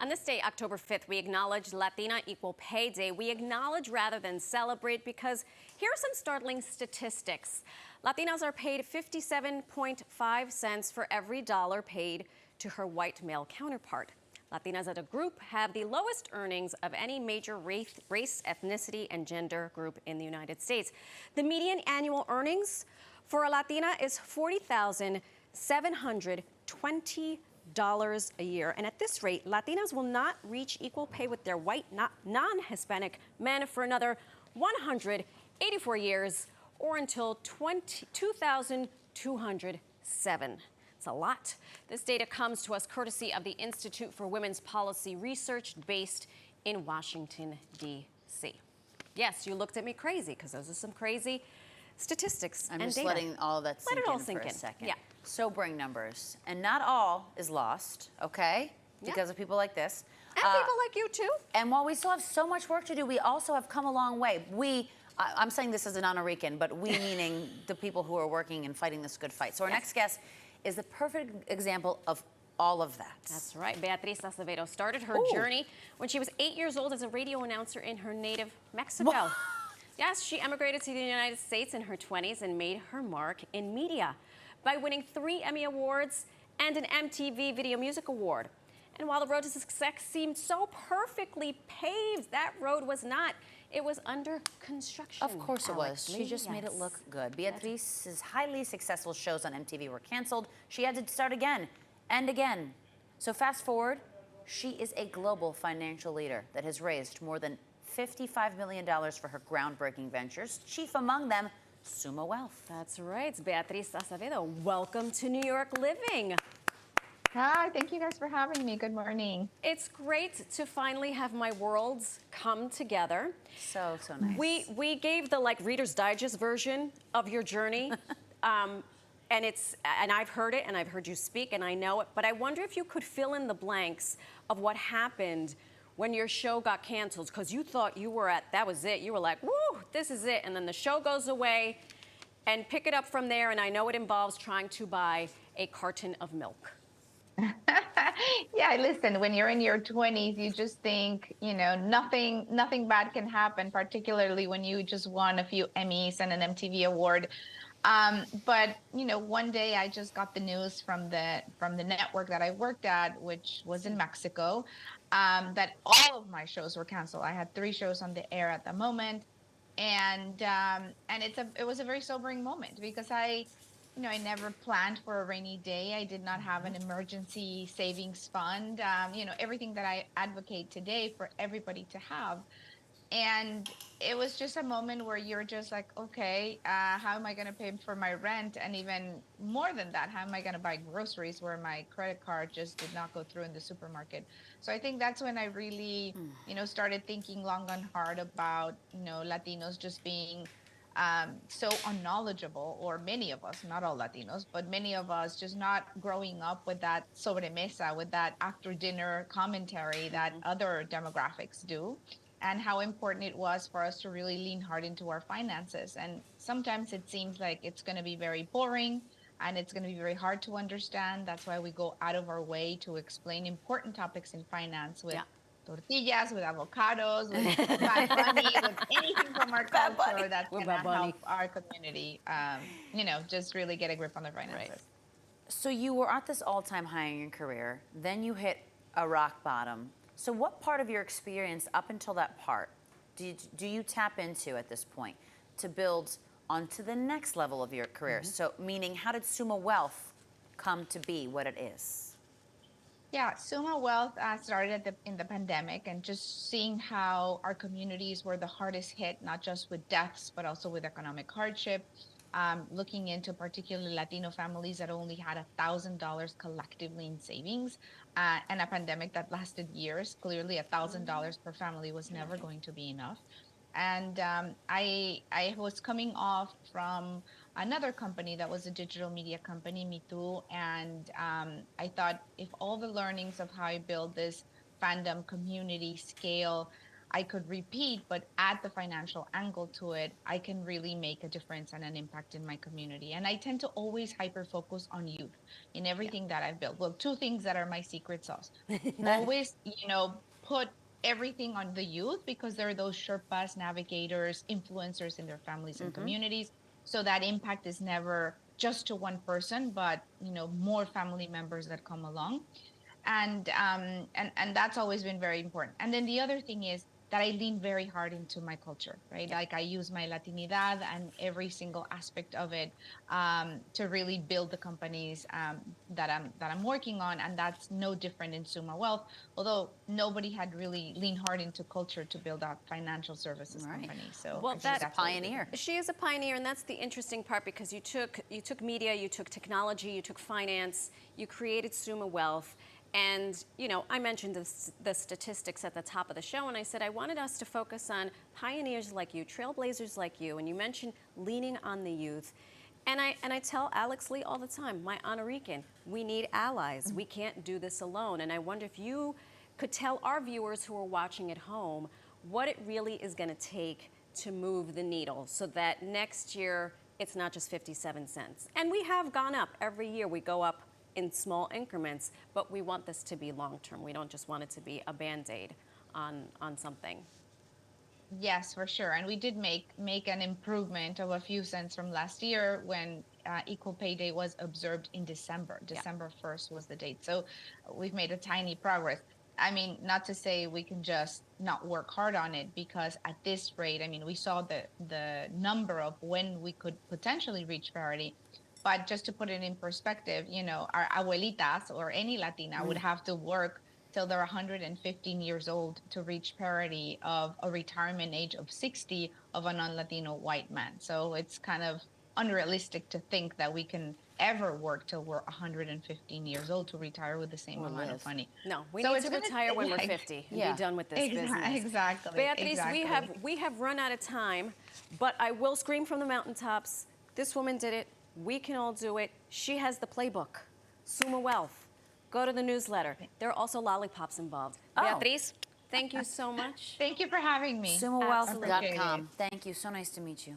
On this day, October 5th, we acknowledge Latina Equal Pay Day. We acknowledge rather than celebrate because here are some startling statistics. Latinas are paid 57.5 cents for every dollar paid to her white male counterpart. Latinas as a group have the lowest earnings of any major race, ethnicity, and gender group in the United States. The median annual earnings for a Latina is $40,720 a year. And at this rate, Latinas will not reach equal pay with their white, non-Hispanic men for another 184 years or until 2207. It's a lot. This data comes to us courtesy of the Institute for Women's Policy Research based in Washington, D.C. Yes, you looked at me crazy because those are some crazy statistics I'm and just data. letting all of that Let sink it all in sink for a in. second. Yeah. Sobering numbers. And not all is lost, okay? Because of people like this. And people like you too. And while we still have so much work to do, we also have come a long way. I'm saying this as a non-Rican, but we meaning the people who are working and fighting this good fight. So our next guest is the perfect example of all of that. That's right. Beatriz Acevedo started her journey when she was 8 years old as a radio announcer in her native Mexico. Yes, she emigrated to the United States in her 20s and made her mark in media by winning 3 Emmy Awards and an MTV Video Music Award. And while the road to success seemed so perfectly paved, that road was not. It was under construction. Of course it was. She just made it Yes. look good. Beatriz's highly successful shows on MTV were canceled. She had to start again and again. So fast forward, she is a global financial leader that has raised more than $55 million for her groundbreaking ventures, chief among them, Summa Wealth. That's right. It's Beatriz Acevedo. Welcome to New York Living. Hi, thank you guys for having me. Good morning. It's great to finally have my worlds come together. So nice. We gave the Reader's Digest version of your journey, and I've heard it, and I've heard you speak, and I know it. But I wonder if you could fill in the blanks of what happened when your show got canceled, because you thought that was it. You were like, woo, this is it. And then the show goes away, and pick it up from there. And I know it involves trying to buy a carton of milk. Yeah, listen, when you're in your 20s, you just think, nothing bad can happen, particularly when you just won a few Emmys and an MTV award. But one day I just got the news from the network that I worked at, which was in Mexico, that all of my shows were canceled. I had 3 shows on the air at the moment, and it was a very sobering moment because I never planned for a rainy day. I did not have an emergency savings fund. Everything that I advocate today for everybody to have. And it was just a moment where you're just like, okay, how am I going to pay for my rent? And even more than that, how am I going to buy groceries where my credit card just did not go through in the supermarket? So I think that's when I really, started thinking long and hard about, Latinos just being so unknowledgeable, or many of us, not all Latinos, but many of us just not growing up with that sobremesa, with that after dinner commentary that other demographics do, and how important it was for us to really lean hard into our finances. And sometimes it seems like it's going to be very boring and it's going to be very hard to understand. That's why we go out of our way to explain important topics in finance with tortillas, with avocados, with Bad Bunny, with anything from our culture that's going to help our community, just really get a grip on their finances. Right. So you were at this all-time high in your career, then you hit a rock bottom. So what part of your experience up until that part do you tap into at this point to build onto the next level of your career? So meaning, how did Summa Wealth come to be what it is? Yeah, Summa Wealth started in the pandemic, and just seeing how our communities were the hardest hit, not just with deaths, but also with economic hardship. Looking into particularly Latino families that only had $1,000 collectively in savings, and a pandemic that lasted years. Clearly, $1,000 per family was never going to be enough. And I was coming off from another company that was a digital media company, Me Too, and I thought, if all the learnings of how I build this fandom community scale I could repeat, but add the financial angle to it, I can really make a difference and an impact in my community. And I tend to always hyper focus on youth in everything that I've built. Well, two things that are my secret sauce. Always, put everything on the youth because they're those Sherpas, navigators, influencers in their families and communities. So that impact is never just to one person, but more family members that come along, and that's always been very important. And then the other thing is that I lean very hard into my culture, right? Yeah. Like I use my Latinidad and every single aspect of it to really build the companies that I'm working on, and that's no different in Suma Wealth. Although nobody had really leaned hard into culture to build a financial services Right. company, so Well, I think that's that's what we did. Pioneer. She is a pioneer, and that's the interesting part because you took media, you took technology, you took finance, you created Suma Wealth. And, I mentioned the statistics at the top of the show, and I said I wanted us to focus on pioneers like you, trailblazers like you, and you mentioned leaning on the youth. And I tell Alex Lee all the time, my Honorican, we need allies. We can't do this alone. And I wonder if you could tell our viewers who are watching at home what it really is going to take to move the needle so that next year it's not just 57 cents. And we have gone up. Every year we go up in small increments, but we want this to be long-term. We don't just want it to be a Band-Aid on something. Yes, for sure. And we did make an improvement of a few cents from last year when Equal Pay Day was observed in December. December 1st was the date. So we've made a tiny progress. I mean, not to say we can just not work hard on it, because at this rate, I mean, we saw the number of when we could potentially reach parity. But just to put it in perspective, our abuelitas or any Latina would have to work till they're 115 years old to reach parity of a retirement age of 60 of a non-Latino white man. So it's kind of unrealistic to think that we can ever work till we're 115 years old to retire with the same amount of money. No, we So need it's to gonna retire when we're take- 50 and Yeah. be done with this business. Exactly. Beatriz, exactly. we have run out of time, but I will scream from the mountaintops. This woman did it. We can all do it. She has the playbook. Suma Wealth. Go to the newsletter. There are also lollipops involved. Oh. Beatriz, thank you so much. Thank you for having me. SumaWealth.com. Appreciate it. Thank you. So nice to meet you.